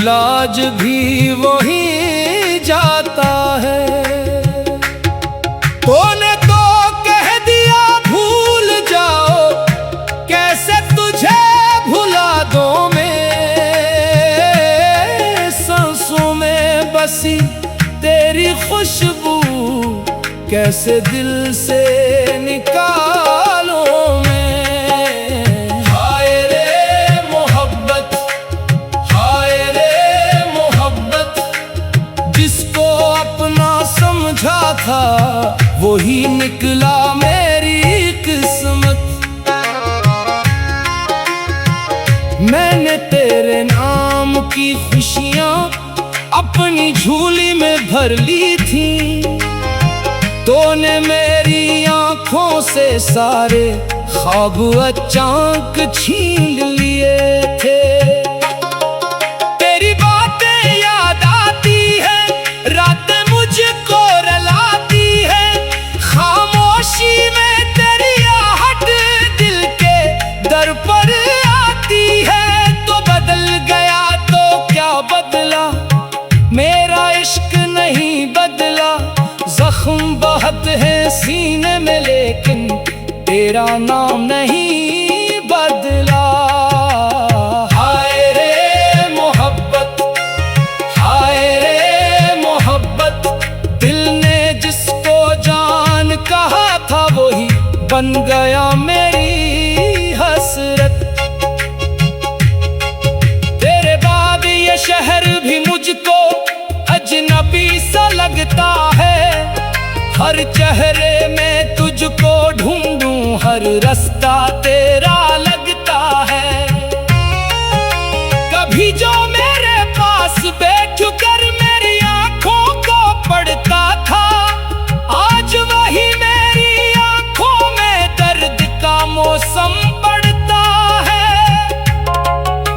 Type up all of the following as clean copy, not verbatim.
इलाज भी वही जाता है। तूने तो कह दिया भूल जाओ, कैसे तुझे भुला दूं मैं। सांसों में बसी तेरी खुशबू कैसे दिल से निकालूं मैं। हाय रे मोहब्बत, हाय रे मोहब्बत, जिसको अपना समझा था वही निकला मेरी किस्मत। मैंने तेरे नाम की खुशियां अपनी झोली में भर ली थी, तूने मेरी आंखों से सारे ख्वाब अचानक छीन लिए थे। तेरी बातें याद आती है, रातें मुझको रुलाती है, खामोशी में तेरी आहट दिल के दर पर आती है। तो बदल गया तो क्या बदला, मेरा इश्क नहीं बदला। जख्म बहुत है सीने में लेकिन तेरा नाम नहीं बदला। हाय रे मोहब्बत, हाय रे मोहब्बत, दिल ने जिसको जान कहा था वही बन गया मेरी हसरत। तेरे बाद ये शहर भी मुझको अजनबी सा लगता है। हर चेहरे में तुझको ढूंढूं, हर रास्ता तेरा लगता है। कभी जो मेरे पास बैठ कर मेरी आंखों को पढ़ता था, आज वही मेरी आंखों में दर्द का मौसम पड़ता है।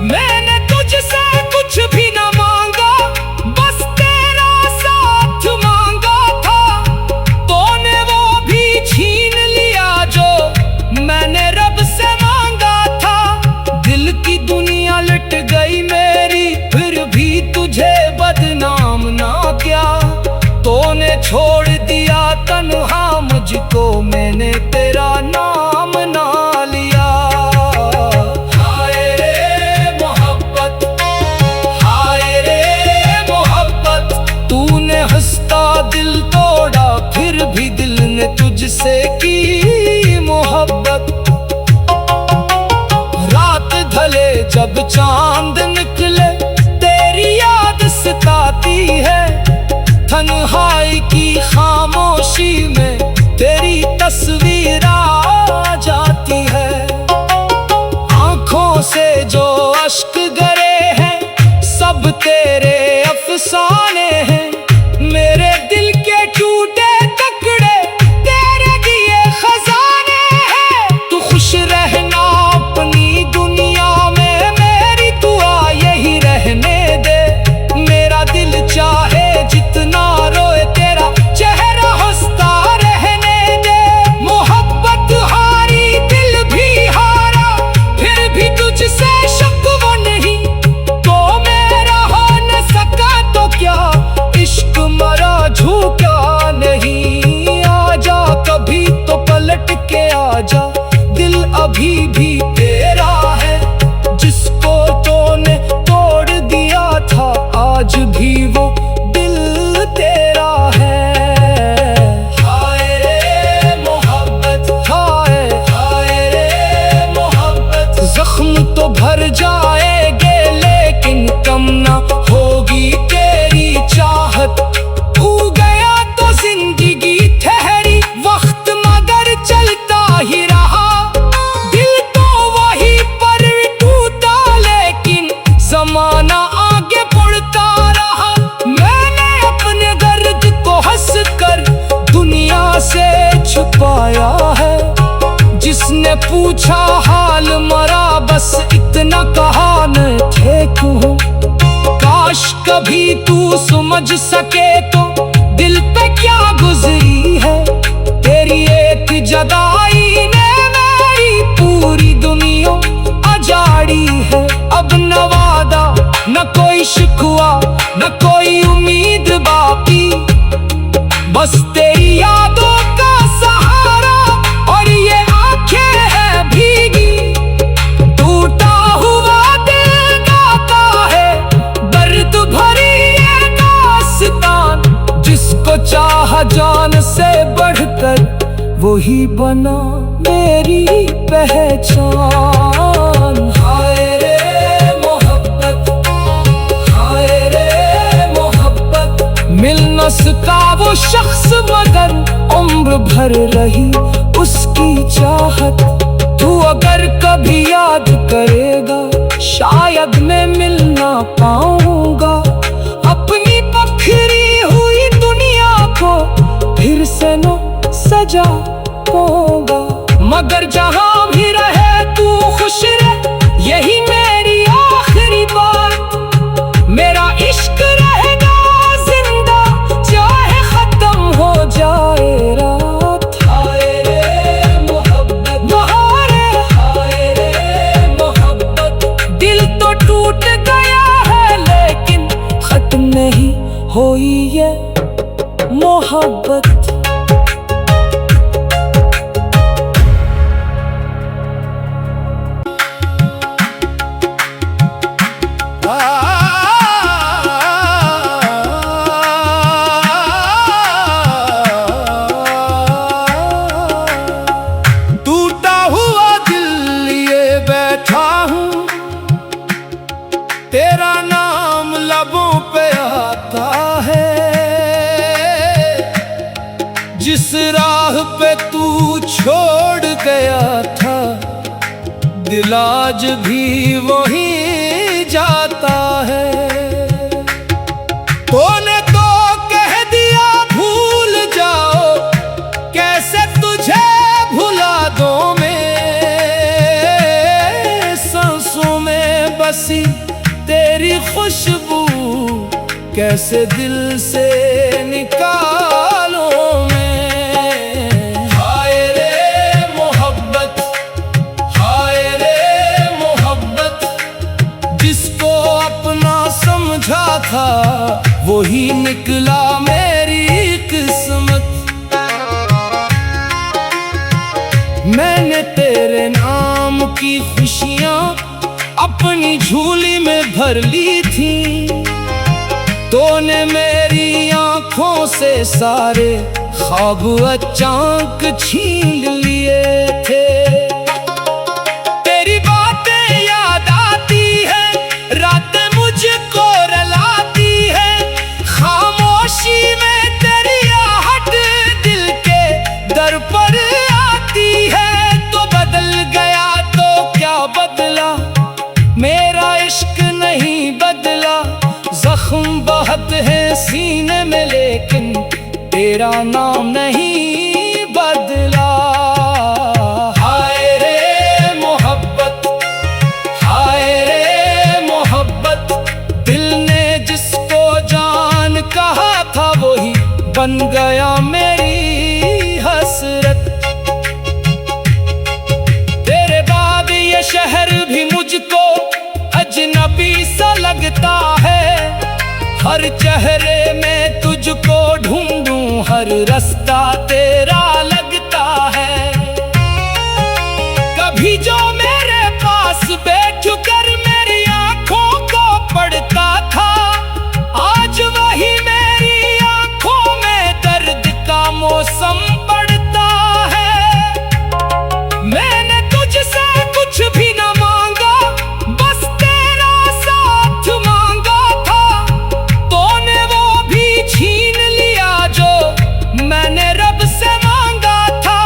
मैंने तुझसे कुछ भी ना मांगा, बस तेरा साथ मांगा था। तूने वो भी छीन लिया जो मैंने रब से मांगा था। दिल की दुनिया लुट गई मेरी, फिर भी तुझे बदनाम ना किया। तूने छोड़ दिया तन्हा मुझको, मैंने तेरा नाम ना लिया। हाय रे मोहब्बत, हाय रे मोहब्बत, तूने हंसता दिल तोड़ा, फिर भी दिल ने तुझसे की मोहब्बत। रात ढले जब चांद निकले तेरी याद सताती है। तन्हाई की खामोशी में तेरी तस्वीर आ जाती है। आंखों से जो अश्क गिरे हैं सब तेरे अफसाने हैं। मेरे दिल के टूटे टुकड़े तेरे दिए खजाने हैं। तू खुश रहना अपनी दुनिया में, मेरी दुआ यही रहने दे। मेरा दिल चाहे जितना रोए, तेरा चेहरा हंसता रहने दे। मोहब्बत हारी दिल भी हारा, फिर भी तुझसे शिकवा नहीं। तो मेरा हो न सका तो क्या, इश्क मरा झुका नहीं। आजा कभी तो पलट के आजा, दिल अभी भी तेरा है। जिसको तूने तोड़ दिया था आज भी वो दिल तेरा है। हाय रे मोहब्बत, हाय हाय रे मोहब्बत, जख्म तो भर जाएंगे लेकिन कम ना होगी तेरी चाहत। हो गया तो जिंदगी ठहरी, वक्त मगर चलता ही रहा। दिल तो वही पर टूटा लेकिन जमाना आगे बढ़ता रहा। मैंने अपने दर्द को हंस कर दुनिया से छुपाया है। जिसने पूछा हाल मरा, बस इतना कहा न थे क्यों। काश कभी तू समझ सके तो दिल पे क्या गुजरी है। तेरी एक जदाई ने मेरी पूरी दुनिया अजाड़ी है। अब न वादा न कोई शिकवा, ही बना मेरी पहचान। हाय रे मोहब्बत, हाय रे मोहब्बत, मिल न सका वो शख्स मगर उम्र भर रही उसकी चाहत। तू अगर कभी याद करेगा शायद मैं मिल ना पाऊंगा, अपनी पखरी हुई दुनिया को फिर से न सजा पाऊंगा। मगर जहां भी रहे तू खुश रहे, यही मेरी आखिरी बात। मेरा इश्क रहेगा जिंदा चाहे खत्म हो जाए रात। हाय रे मोहब्बत, हाय रे मोहब्बत, दिल तो टूट गया है लेकिन खत्म नहीं हुई ये मोहब्बत। तेरा नाम लबों पे आता है, जिस राह पे तू छोड़ गया था दिल आज भी वहीं जाता है। तूने तो कह दिया भूल जाओ, कैसे तुझे भुला दूं मैं, सांसों में बसी तेरी खुशबू कैसे दिल से निकालूं मैं। हाय रे मोहब्बत, हाय रे मोहब्बत, जिसको अपना समझा था वही निकला मेरी किस्मत। मैंने तेरे नाम की खुशियां अपनी झोली में भर ली थी, तूने मेरी आंखों से सारे ख्वाब अचानक छीन लिए थे। तेरी बातें याद आती है, रातें मुझको रुलाती है, खामोशी में तेरी आहट दिल के दर पर आती है। तो बदल गया तो क्या बदला, मेरा इश्क नहीं बदला। जख्म बहुत है सीने में लेकिन तेरा नाम नहीं बदला। हाय रे मोहब्बत, हाय रे मोहब्बत, दिल ने जिसको जान कहा था वही बन गया मेरी हसरत। तेरे बाद ये शहर भी मुझको अजनबी सा लगता है, हर चेहरे में तुझको ढूंढूं हर रास्ता तेरा लगता है। कभी जो मेरे पास बैठ कर मेरी आंखों को पढ़ता था, आज वही मेरी आंखों में दर्द का मौसम पड़ता है। मैंने तुझसे कुछ भी ना मांगा, बस तेरा साथ मांगा था, तूने वो भी छीन लिया जो मैंने रब से मांगा था।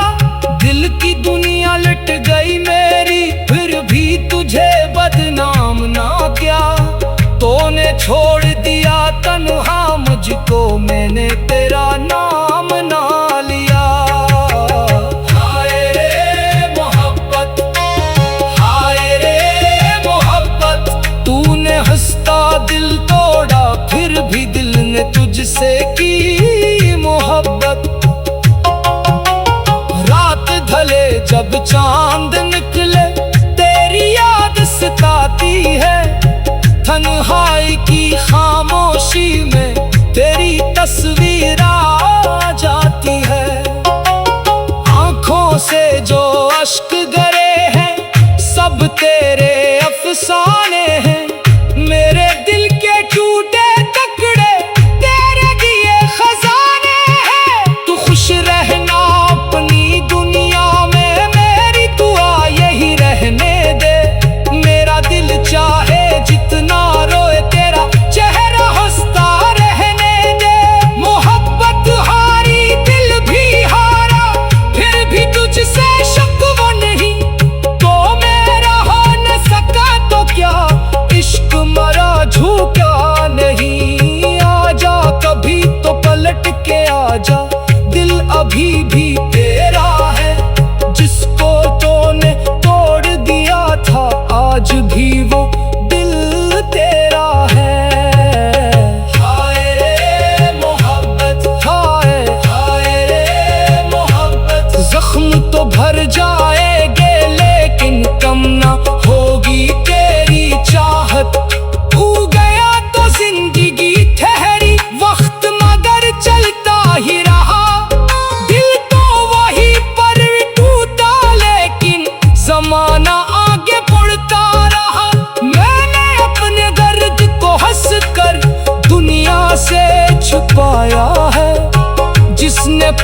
दिल की दुनिया लट गई मेरी, फिर भी तुझे बदनाम ना किया, तूने छोड़ दिया तन्हा मुझको, मैंने तेरा नाम ना लिया। हाय रे मोहब्बत, हाय रे मोहब्बत, तूने हंसता दिल तोड़ा, फिर भी दिल ने तुझसे की मोहब्बत। रात ढले जब चांद निकले तेरी याद सताती है, तन्हाई की खामोशी में तेरी तस्वीर आ जाती है। आंखों से जो अश्क गिरे हैं सब तेरे अफसाने हैं, मेरे दिल के टूटे टुकड़े तेरे दिए खजाने हैं। तू खुश रहना अपनी दुनिया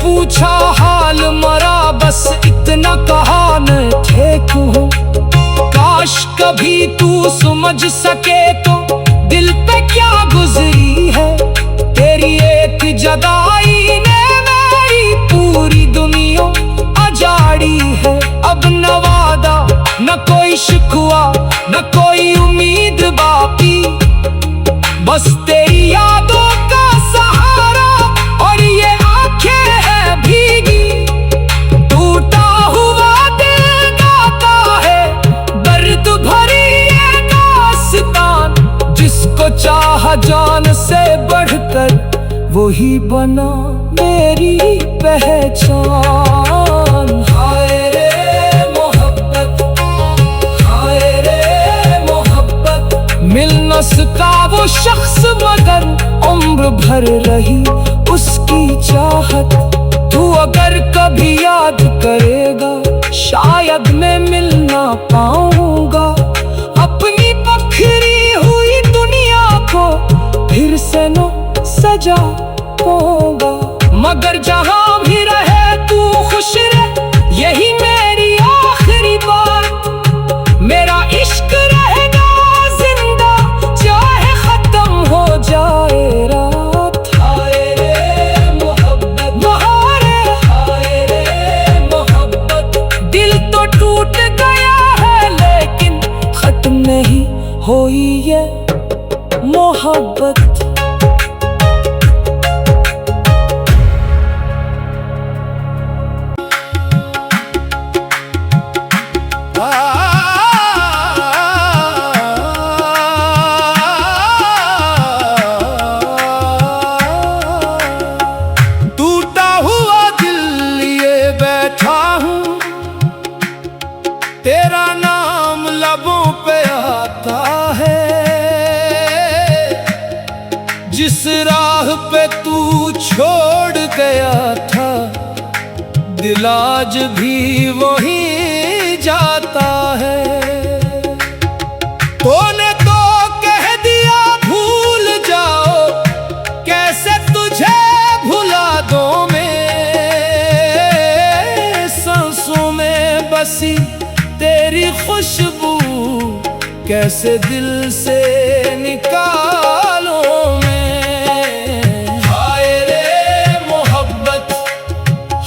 पूछा हाल मरा, बस इतना कहा न ठीक हूँ। काश कभी तू समझ सके तो दिल पे क्या गुजरी है। तेरी एक जुदाई ने मेरी पूरी दुनिया अजाड़ी है। अब न वादा न कोई शिकवा न कोई उम्मीद बाकी, बस तेरी यादों का सहारा और ये आंखें हैं भीगी। टूटा हुआ दिल गाता है दर्द भरी ये दास्तान, जिसको चाहा जान से बढ़कर वही बना मेरी पहचान। हाय रे मोहब्बत, हाय रे मोहब्बत, मिल न सका वो शख्स मगर उम्र भर रही उसकी चाहत। तू अगर कभी याद करेगा शायद मैं मिल ना पाऊंगा, अपनी पखरी हुई दुनिया को फिर से न सजा पाऊंगा। मगर जहां भी रहे तू खुश रहे, यही मेरी आखिरी बात। मेरा इश्क रहेगा जिंदा चाहे खत्म हो जाए रात। हाय रे मोहब्बत, हाय रे मोहब्बत, दिल तो टूट गया है लेकिन खत्म नहीं हुई ये मोहब्बत। तेरा नाम लबों पे आता है, जिस राह पे तू छोड़ गया था दिल आज भी वहीं जाता है। तूने तो कह दिया भूल जाओ, कैसे तुझे भुला दो मैं, सांसों में बसी तेरी खुशबू कैसे दिल से निकालूं मैं। हाय रे मोहब्बत,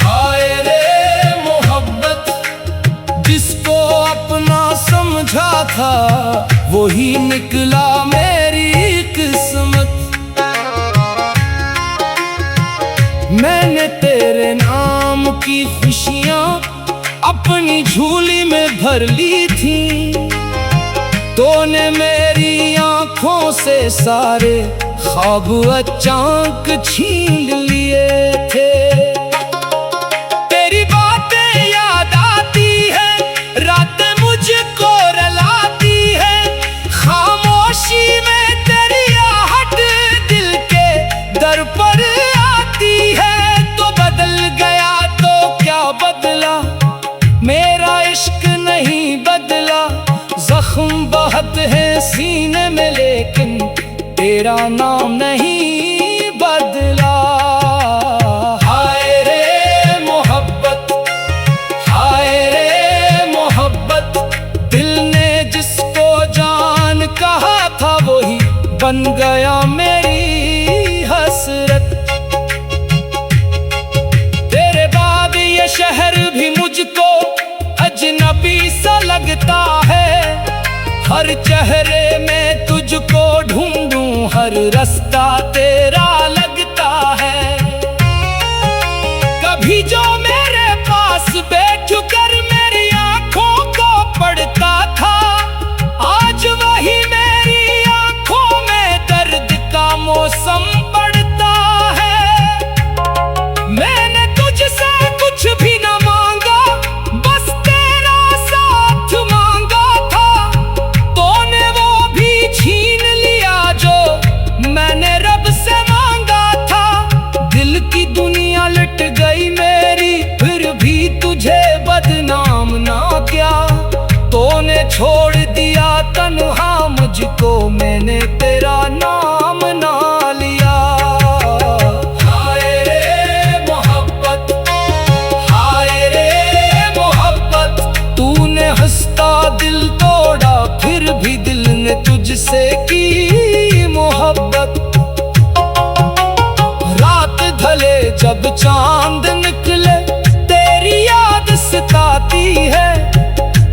हाय रे मोहब्बत, जिसको अपना समझा था वही निकला मेरी किस्मत। मैंने तेरे नाम की खुशियां अपनी झोली में भर ली थी, तूने मेरी आंखों से सारे ख्वाब अचानक छीन लिए थे। तेरी बातें याद आती है, रातें मुझको रुलाती है, खामोशी में तेरी आहट दिल के दर पर आती है। तो बदल गया तो क्या बदला, मेरा इश्क नहीं बदला। जख्म बहुत है सीने में लेकिन तेरा नाम नहीं बदला। हाय रे मोहब्बत, हाय रे मोहब्बत, दिल ने जिसको जान कहा था वही बन गया मेरी हसरत। तेरे बाद ये शहर भी मुझको अजनबी सा लगता है, हर चेहरे में तुझको ढूंढूं हर रास्ता तेरा लगता है। कभी जो मेरे पास बैठ कर मेरी आंखों को पढ़ता था, आज वही मेरी आंखों में दर्द का मौसम पड़ता है। मैंने तुझसे कुछ भी न मांगा, बस तेरा साथ मांगा था, तूने वो भी छीन लिया जो मैंने रब से मांगा। चांद निकले तेरी याद सताती है।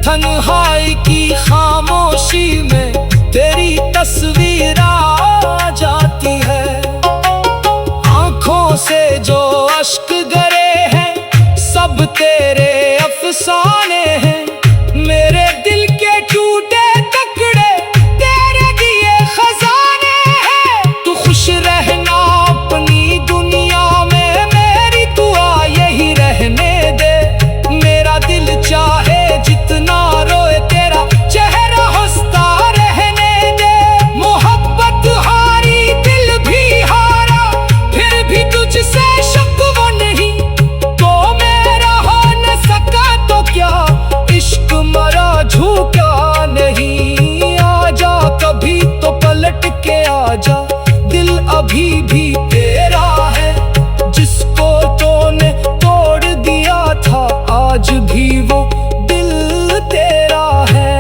तन्हाई की खामोशी में तेरी तस्वीर आ जाती है। आंखों से जो अश्क गिरे हैं सब तेरे अफसाने हैं। मेरे दिल के टूटे टुकड़े तेरे दिए खजाने हैं। तू खुश रहना अपनी दुनिया में, मेरी दुआ यही रहने दे। मेरा दिल चाहे जितना रोए तेरा चेहरा हंसता रहने दे। मोहब्बत हारी दिल भी हारा, फिर भी तुझसे शिकवा नहीं। तो मेरा हो न सका तो क्या, इश्क मरा झुका नहीं। आजा कभी तो पलट के आजा, दिल अभी भी तेरा है। जिसको तूने तोड़ दिया था आज भी वो दिल तेरा है।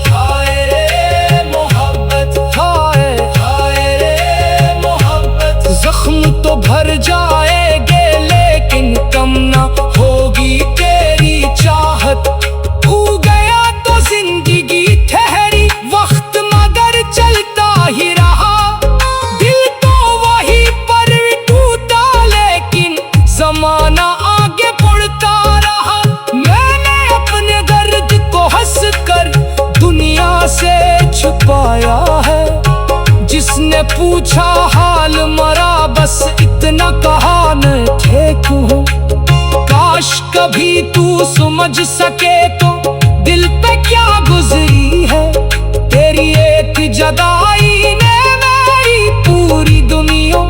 हाय रे मोहब्बत, हाय हाय रे मोहब्बत। जख्म तो भर जाएंगे लेकिन कम ना होगी तेरी चाहत। तू गया तो जिंदगी ठहरी, वक्त मगर चलता ही रहा। दिल तो वही पर टूटा लेकिन जमाना आगे बढ़ता रहा। मैंने अपने दर्द को हंस कर दुनिया से छुपाया है। जिसने पूछा हाल मरा बस इतना कहा न ठीक हूँ। काश कभी तू समझ सके तो दिल पे क्या गुजरी है। तेरी एक जुदाई ने मेरी पूरी दुनिया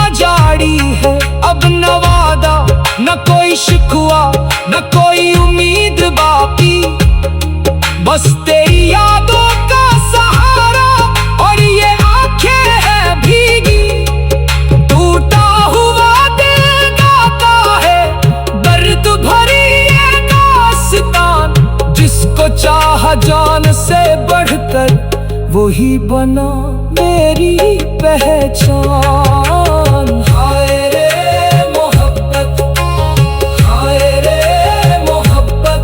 अजाड़ी है। अब न वादा न कोई शिकवा न कोई उम्मीद बाकी, बस तेरी यादों का सहारा और ये आंखें हैं भीगी। टूटा हुआ दिल गाता है दर्द भरी ये दास्तान। जिसको चाहा जान से बढ़कर वही बना मेरी पहचान। हाय रे मोहब्बत, हाय रे मोहब्बत।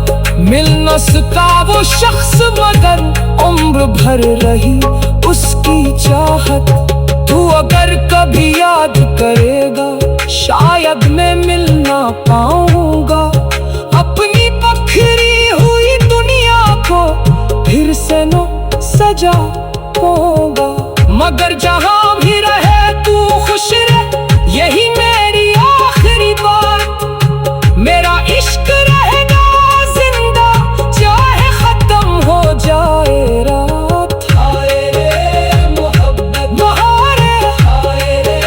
मिल न सका वो शख्स मगर उम्र भर रही उसकी चाहत। तू अगर कभी याद करेगा शायद मैं मिल ना पाऊंगा। अपनी पखरी हुई दुनिया को फिर से न सजा पाऊंगा। मगर जहां भी रहे तू खुश रहे, यही मेरी आखिरी बात। मेरा इश्क रहेगा जिंदा चाहे खत्म हो जाए रात। हाय रे मोहब्बत, हाय रे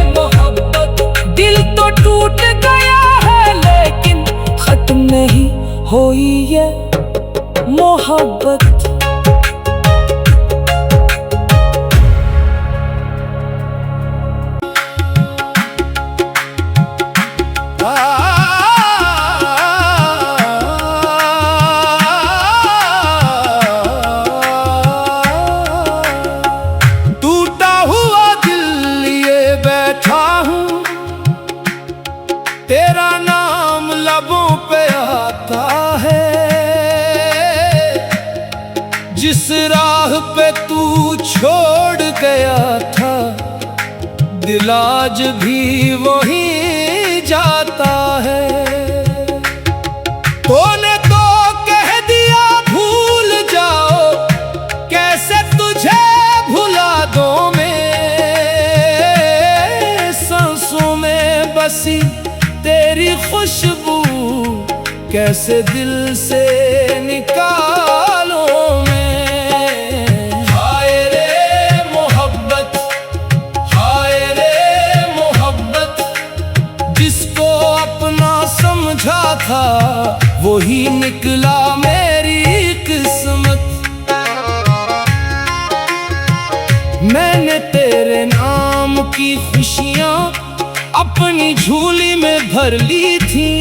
मोहब्बत। दिल तो टूट गया है लेकिन खत्म नहीं हुई ये मोहब्बत। टूटा हुआ दिल लिए बैठा हूँ, तेरा नाम लबों पे आता है। जिस राह पे तू छोड़ गया था दिल आज भी वहीं जाता है। तूने तो कह दिया भूल जाओ, कैसे तुझे भुला दूं मैं। सांसों में बसी तेरी खुशबू कैसे दिल से निकालूं मैं। हाय रे मोहब्बत, हाय रे मोहब्बत। जिसको अपना समझा था वही निकला मेरी किस्मत। मैंने तेरे नाम की खुशियां अपनी झोली में भर ली थी।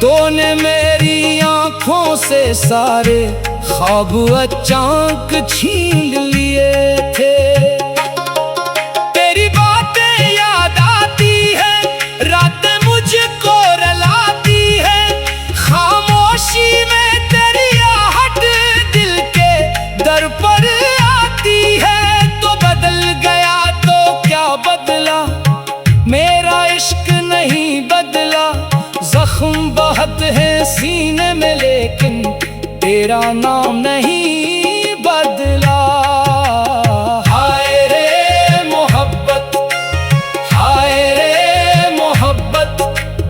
तूने मेरी आंखों से सारे ख्वाब अचानक छीन लिए थे। तेरी बातें याद आती है तेरा नाम नहीं बदला। हाय रे मोहब्बत, हाय रे मोहब्बत,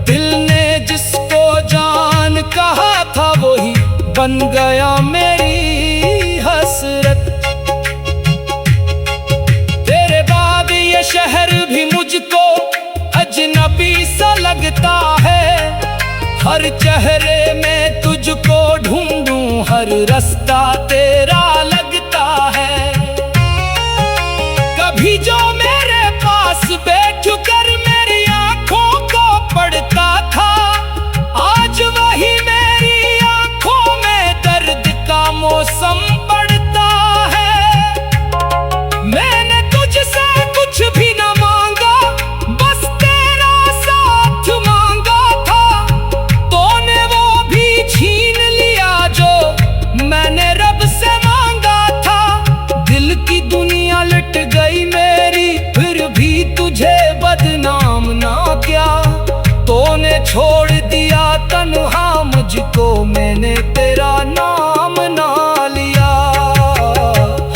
दिल ने जिसको जान कहा था वही बन गया मेरी हसरत। तेरे बाद ये शहर भी मुझको अजनबी सा लगता है। हर चेहरे में तुझको ढूंढूं, हर रास्ता तेरा लगता है। कभी जो मेरे पास बैठ कर मेरी आंखों को पढ़ता था, आज वही मेरी आंखों में दर्द का मौसम पड़ता है। मैंने तुझसे कुछ भी न मांगा, बस तेरा साथ मांगा था। तूने वो भी छीन लिया जो मैंने रब से मांगा था। दिल की दुनिया लट गई मेरी, फिर भी तुझे बदनाम ना किया। तूने छोड़ दिया तन्हा मुझको, मैंने तेरा नाम ना लिया।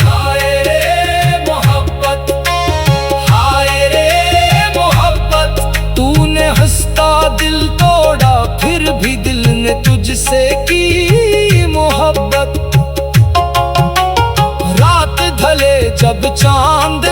हाय रे मोहब्बत, हाय रे मोहब्बत, तूने हंसता दिल तोड़ा, फिर भी दिल ने तुझसे की मोहब्बत। रात ढले जब चांद